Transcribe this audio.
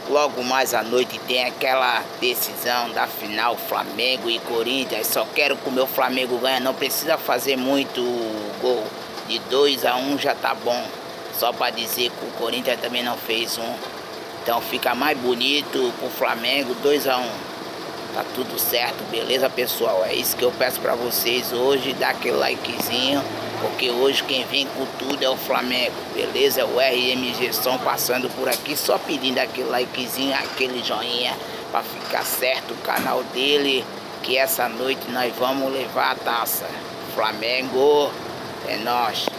Logo mais à noite tem aquela decisão da final Flamengo e Corinthians. Só quero que o meu Flamengo ganhe, não precisa fazer muito gol. De 2-1 já tá bom. Só para dizer que o Corinthians também não fez um. Então fica mais bonito pro Flamengo, 2-1. Tá tudo certo, beleza, pessoal? É isso que eu peço para vocês hoje, dá aquele likezinho, porque hoje quem vem com tudo é o Flamengo, beleza? É o RMG Som passando por aqui, só pedindo aquele likezinho, aquele joinha, para ficar certo o canal dele, que essa noite nós vamos levar a taça. Flamengo, é nóis!